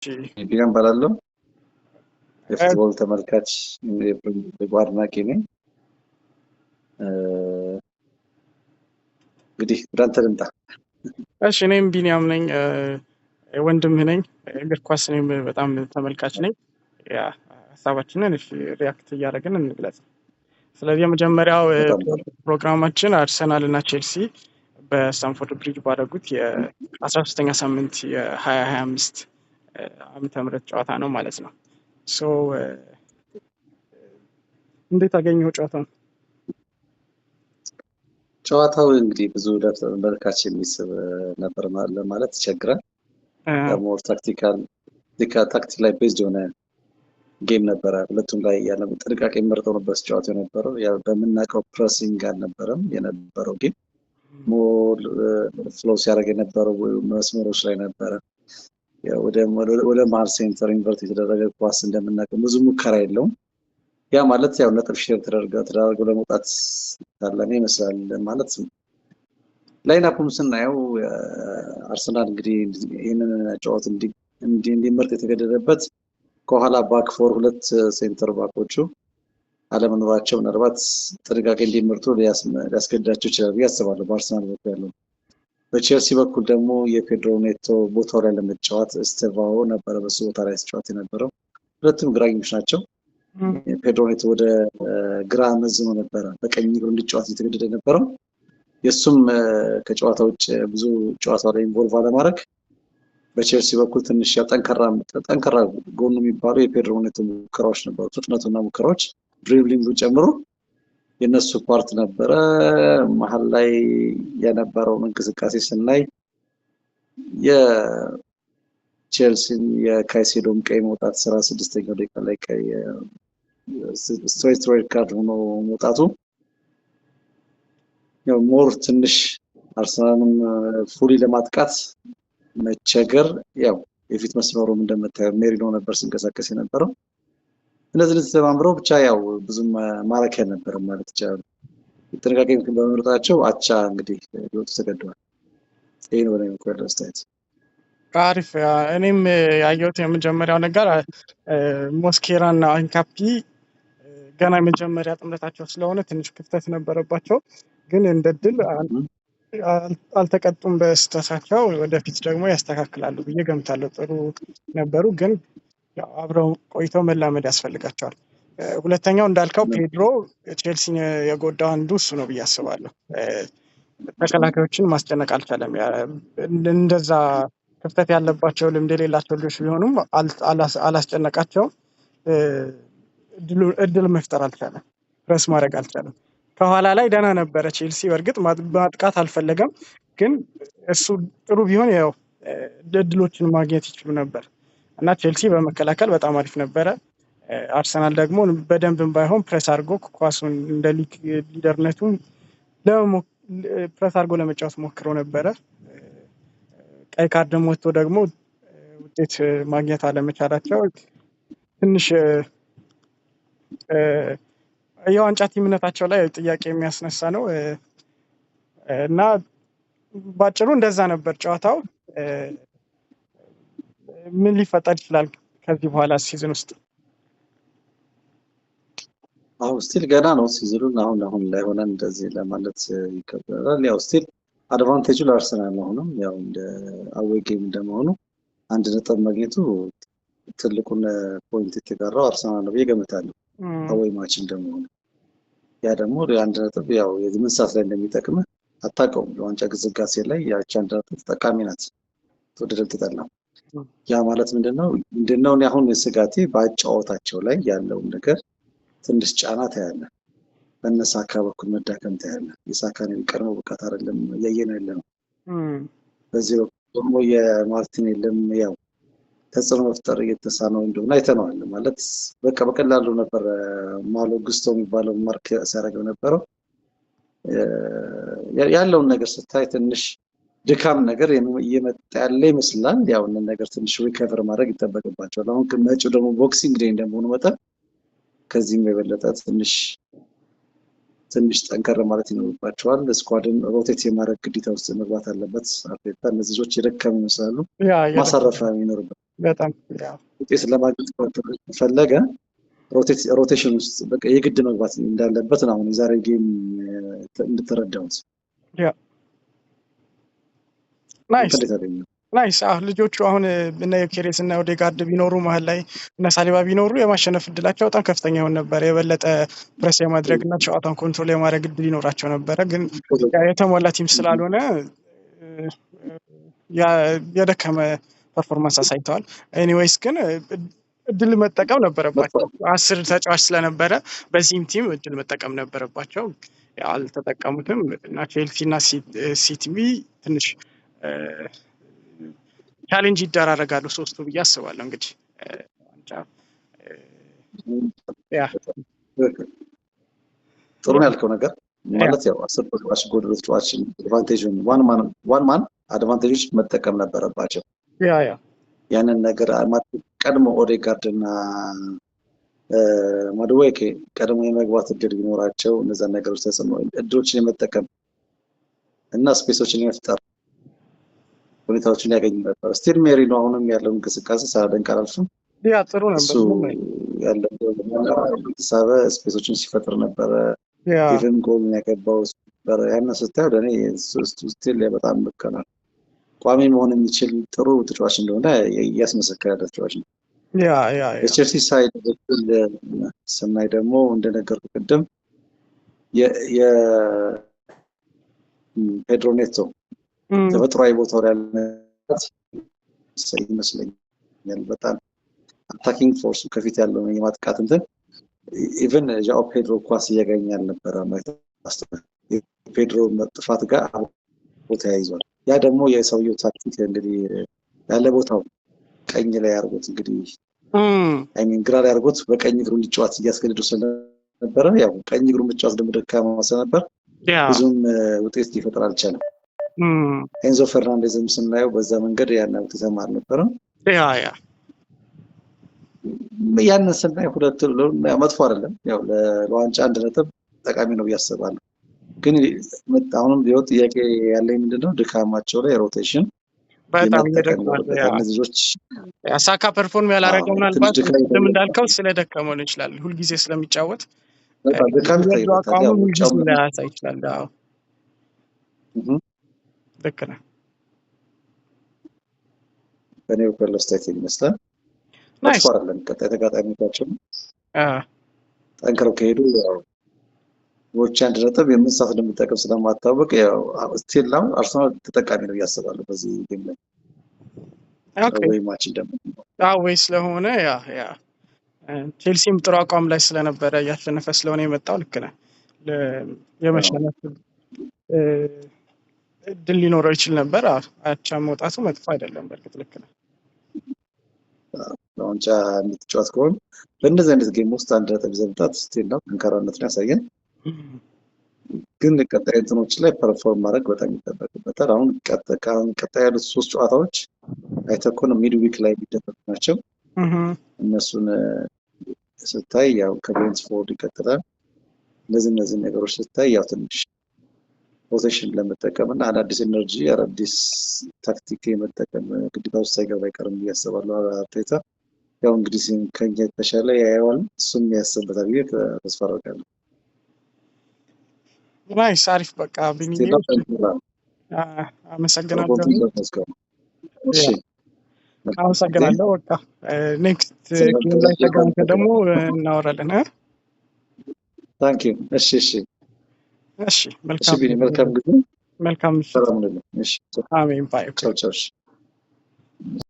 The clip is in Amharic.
ቢጋን ባላለው የፉትቦል ተመልካች አድናቂ ነኝ። እንግዲህ ወደ አንተ ልምጣ። እሺ እኔም ቢኒያም ነኝ፣ ወንድምህ ነኝ። እግር ኳስ እኔም በጣም ተመልካች ነኝ። ያ ሀሳባችንን ሪያክት እያደረግን እንግለጽ። ስለዚህ የመጀመሪያው ፕሮግራማችን አርሰናል እና ቼልሲ በስታንፎርድ ብሪጅ ባደረጉት የ13ኛ ሳምንት የ2025 ዓመተ ምህረት ጨዋታ ነው ማለት ነው። እንዴት አገኘው ጨዋታው? ጨዋታው እንግዲህ ብዙ ተመልካች የሚስብ ነበር ማለት ይቸግራል። ሞር ታክቲክ ላይ ቤዝድ የሆነ ጌም ነበረ። ሁለቱም ላይ ያለ ጥንቃቄ መርጠው ነበር ጨዋታው የነበረው። ያው በምናውቀው ፕሬሲንግ አልነበረም የነበረው ጌም። ሞር ፍሎ ሲያደርግ የነበረው መስመሮች ላይ ነበረ። ያው ወደ መሀል ሴንተር ኢንቨርት የተደረገ ኳስ እንደምናውቀው ብዙ ሙከራ የለውም። ያ ማለት ያው ነጥብ ሼር ተደርገው ለመውጣት ታለመ ይመስላል ማለት ነው። ላይናፑም ስናየው አርሰናል እንግዲህ ይህንን ጨዋታ እንዲመርጥ የተገደደበት ከኋላ ባክ ፎር ሁለት ሴንተር ባኮቹ አለመኖራቸው ምናልባት ጥንቃቄ እንዲመርጡ ሊያስገድዳቸው ይችላል ብዬ አስባለሁ። በአርሰናል በኩል ያለው በቼልሲ በኩል ደግሞ የፔድሮ ኔቶ ቦታው ላይ ለመጫወት ስቴቫኦ ነበረ በሱ ቦታ ላይ ሲጫወት የነበረው። ሁለቱም ግራኞች ናቸው። ፔድሮ ኔቶ ወደ ግራ መዝኖ ነበረ በቀኝ እግሩ እንዲጫወት የተገደደ ነበረው። የሱም ከጨዋታ ውጭ ብዙ ጨዋታው ላይ ኢንቮልቭ አለማድረግ በቼልሲ በኩል ትንሽ ጠንከራ ጎኑ የሚባሉ የፔድሮ ኔቶ ሙከራዎች ነበሩ። ፍጥነቱና ሙከራዎች ድሪብሊንጉ ጨምሮ የነሱ ፓርት ነበረ። መሀል ላይ የነበረውን እንቅስቃሴ ስናይ የቼልሲን የካይሴዶም ቀይ መውጣት 16ኛው ደቂቃ ላይ ቀይ ስትሬት ሬድ ካርድ ሆኖ መውጣቱ ያው ሞር ትንሽ አርሰናልም ፉሊ ለማጥቃት መቸገር፣ ያው የፊት መስመሩም እንደምታየው ሜሪኖ ነበር ሲንቀሳቀስ የነበረው። እነዚህ ተማምረው ብቻ ያው ብዙም ማረኪያ ነበር ማለት ይቻላል። ጥንቃቄ በመምረጣቸው አቻ እንግዲህ ሊወጡ ተገደዋል። ይሄ ነው በእኔ በኩል ያለው አስተያየት። አሪፍ። እኔም ያየሁት የመጀመሪያው ነገር ሞስኬራ እና አንካፒ ገና የመጀመሪያ ጥምረታቸው ስለሆነ ትንሽ ክፍተት ነበረባቸው፣ ግን እንደ ድል አልተቀጡም በስተታቸው። ወደፊት ደግሞ ያስተካክላሉ ብዬ ገምታለሁ። ጥሩ ነበሩ፣ ግን አብረው ቆይተው መላመድ ያስፈልጋቸዋል። ሁለተኛው እንዳልከው ፔድሮ ቼልሲን የጎዳው አንዱ እሱ ነው ብዬ አስባለሁ። ተከላካዮችን ማስጨነቅ አልቻለም። እንደዛ ክፍተት ያለባቸው ልምድ የሌላቸው ልጆች ቢሆኑም አላስጨነቃቸውም። እድል መፍጠር አልቻለም። ፕረስ ማድረግ አልቻለም። ከኋላ ላይ ደህና ነበረ ቼልሲ። በእርግጥ ማጥቃት አልፈለገም፣ ግን እሱ ጥሩ ቢሆን ያው እድሎችን ማግኘት ይችሉ ነበር እና ቼልሲ በመከላከል በጣም አሪፍ ነበረ። አርሰናል ደግሞ በደንብም ባይሆን ፕረስ አድርጎ ኳሱን እንደ ሊደርነቱ ፕረስ አድርጎ ለመጫወት ሞክሮ ነበረ። ቀይ ካርድ ወጥቶ ደግሞ ውጤት ማግኘት አለመቻላቸው ትንሽ የዋንጫ ቲምነታቸው ላይ ጥያቄ የሚያስነሳ ነው እና ባጭሩ እንደዛ ነበር ጨዋታው። ምን ሊፈጠር ይችላል ከዚህ በኋላ ሲዝን ውስጥ? ስቲል ገና ነው ሲዝኑን። አሁን ላይ ሆነን እንደዚህ ለማለት ይከብዳል። ያው ስቲል አድቫንቴጁ ለአርሰናል ነው። አሁንም ያው እንደ አዌይ ጌም እንደመሆኑ አንድ ነጥብ ማግኘቱ ትልቁን ፖይንት የተጋራው አርሰናል ነው ብዬ ገምታለሁ። አዌይ ማች እንደመሆኑ ያ ደግሞ አንድ ነጥብ ያው የምን ሰዓት ላይ እንደሚጠቅም አታውቀውም። ለዋንጫ ግስጋሴ ላይ ያቺ አንድ ነጥብ ተጠቃሚ ናት። ተወደደም ተጠላም። ያ ማለት ምንድነው እኔ አሁን ስጋቴ በአጫወታቸው ላይ ያለውን ነገር ትንሽ ጫና ታያለ። በነሳካ በኩል መዳከም ታያለ። የሳካን የሚቀርመው ብቃት አይደለም እያየነው ያለነው። በዚህ በኩል ደግሞ የማርቲኔልም ያው ተጽዕኖ መፍጠር እየተሳነው እንደሆነ አይተነዋል። ማለት በቃ በቀላሉ ነበር ማሎ ጉስቶ የሚባለው ማርክ ሲያደርገው ነበረው። ያለውን ነገር ስታይ ትንሽ ድካም ነገር እየመጣ ያለ ይመስላል። ያው እነን ነገር ትንሽ ሪከቨር ማድረግ ይጠበቅባቸዋል። አሁን መጪው ደግሞ ቦክሲንግ ዴይ እንደሆነ መጠን ከዚህም የበለጠ ትንሽ ጠንከር ማለት ይኖርባቸዋል። ስኳድን ሮቴት የማድረግ ግዴታ ውስጥ መግባት አለበት አርቴታ። እነዚህ ልጆች የደከሙ ይመስላሉ። ማሳረፍ ይኖርበት በጣም ያው ውጤት ለማግኘት ከፈለገ ሮቴሽን ውስጥ በቃ የግድ መግባት እንዳለበት ነው። አሁን የዛሬ ጌም እንድትረዳውት ያ ናይስ ልጆቹ አሁን እነ ኬሬስ እና ኦዴጋርድ ቢኖሩ መሀል ላይ እነ ሳሊባ ቢኖሩ የማሸነፍ እድላቸው በጣም ከፍተኛ ይሆን ነበር። የበለጠ ፕሬስ የማድረግ እና ጨዋታውን ኮንትሮል የማድረግ እድል ይኖራቸው ነበረ። ግን የተሟላ ቲም ስላልሆነ የደከመ ፐርፎርማንስ አሳይተዋል። ኤኒዌይስ ግን እድል መጠቀም ነበረባቸው። 10 ተጫዋች ስለነበረ በዚህም ቲም እድል መጠቀም ነበረባቸው። አልተጠቀሙትም እና ቼልሲ እና ሲቲ ትንሽ ቻሌንጅ ይደራረጋሉ ሶስቱ ብዬ አስባለሁ። እንግዲህ ጥሩ ነው ያልከው ነገር ማለት ያው 10 ተጫዋች ጎል ተጫዋችን አድቫንቴጅን ዋን ማን አድቫንቴጆች መጠቀም ነበረባቸው። ያንን ነገር ቀድሞ ኦዴጋርድ እና ማዱዌኬ ቀድሞ የመግባት እድል ቢኖራቸው እነዛን ነገሮች ተጽዕኖ እድሎችን የመጠቀም እና ስፔሶችን የመፍጠር ሁኔታዎችን ያገኙ ነበር። ስቲል ሜሪ ነው አሁንም ያለው እንቅስቃሴ ሳደንቅ አላልፍም። ጥሩ ነበር። እሱ ያለው ተሳበ ስፔሶችን ሲፈጥር ነበረ። ኢቨን ጎል ያገባው ነበር። ያን ስታየው ለኔ ስቲል በጣም ልከናል። ቋሚ መሆን የሚችል ጥሩ ተጫዋች እንደሆነ ያስመሰከረ ተጫዋች ነው። የቼልሲ ሳይድ በኩል ስናይ ደግሞ እንደነገርኩ ቅድም የፔድሮ ኔቶ ተፈጥሯዊ ቦታው ላይ ይመስለኛል። በጣም አታኪንግ ፎርሱ ከፊት ያለው የማጥቃት እንትን ኢቨን ጃኦ ፔድሮ ኳስ እያገኘ አልነበረ ማለት ፔድሮ መጥፋት ጋር ቦታ ያይዟል። ያ ደግሞ የሰውየው ታክቲክ እንግዲህ ያለ ቦታው ቀኝ ላይ አርጎት እንግዲህ ግራ ላይ አርጎት በቀኝ እግሩ እንዲጫወት እያስገድደው ስለነበረ ያው ቀኝ እግሩ መጫወት ደግሞ ደካማ ስለነበር ብዙም ውጤት ሊፈጥር አልቻለም። ኤንዞ ፈርናንዴዝም ስናየው በዛ መንገድ ያን ውጤታማ አልነበረም። ያንን ስናይ ሁለት መጥፎ አይደለም። ያው ለዋንጫ 1 ነጥብ ጠቃሚ ነው ያስባለሁ። ግን አሁንም ቢሆን ጥያቄ ያለኝ ምንድነው ድካማቸው ላይ ሮቴሽን በጣም ይደክማል። ልጆች ሳካ ፐርፎርም ያላረገው ምናልባት ቅድም እንዳልከው ስለደከመው ነው ይችላል። ሁልጊዜ ስለሚጫወት ድካም ላያሳይ ይችላል። ልክ ነህ። በእኔ በኩል ስታይት ይመስላል መጥፎ አይደለም። ቀጣይ ተጋጣሚዎቻቸው ጠንክረው ከሄዱ ያው ወጪ 1 ነጥብ የምንሳት እንደምጠቀም ስለማታወቅ ያው ስቲል ነው አርሰናል ተጠቃሚ ነው ያስባለሁ በዚህ ጌም ላይ። ወይ ማች ወይ ስለሆነ ያ ቼልሲም ጥሩ አቋም ላይ ስለነበረ ያሸነፈ ስለሆነ የመጣው ልክ ነህ። የመሸነፍ እድል ሊኖረው ይችል ነበር። አቻ መውጣቱ መጥፎ አይደለም። በእርግጥ ልክ ነህ። ዋንጫ የምትጫወት ከሆነ በእንደዚህ አይነት ጌም ውስጥ 1 ነጥብ ዘምጣት ስቲል ነው ጠንካራነትን ያሳየን። ግን ቀጣይ እንትኖች ላይ ፐርፎርም ማድረግ በጣም ይጠበቅበታል። አሁን ቀጣይ ያሉት 3 ጨዋታዎች አይተኮን ሚድ ዊክ ላይ የሚደረጉ ናቸው። እነሱን ስታይ ያው ከብሬንትፎርድ ይቀጥላል። እነዚህ ነገሮች ስታይ ያው ትንሽ ፖዚሽን ለመጠቀም እና አዳዲስ ኤነርጂ አዳዲስ ታክቲክ የመጠቀም ግዴታ ውስጥ ሳይገባ አይቀርም ብዬ አስባለሁ። አርቴታ ያው እንግዲህ ከኛ የተሻለ ያየዋል፣ እሱም ያስብበታል ብዬ ተስፋ አደርጋለሁ። ናይስ አሪፍ። በቃ አመሰግናለሁ። አመሰግናለሁ። በቃ ኔክስት ጌም ላይ ተገናኝተን ደግሞ እናወራለን። ታንክ ዩ። እሺ መልካም ጊዜ። መልካም ሰላም ነው። አሜን። ባይ። ቻው ቻው።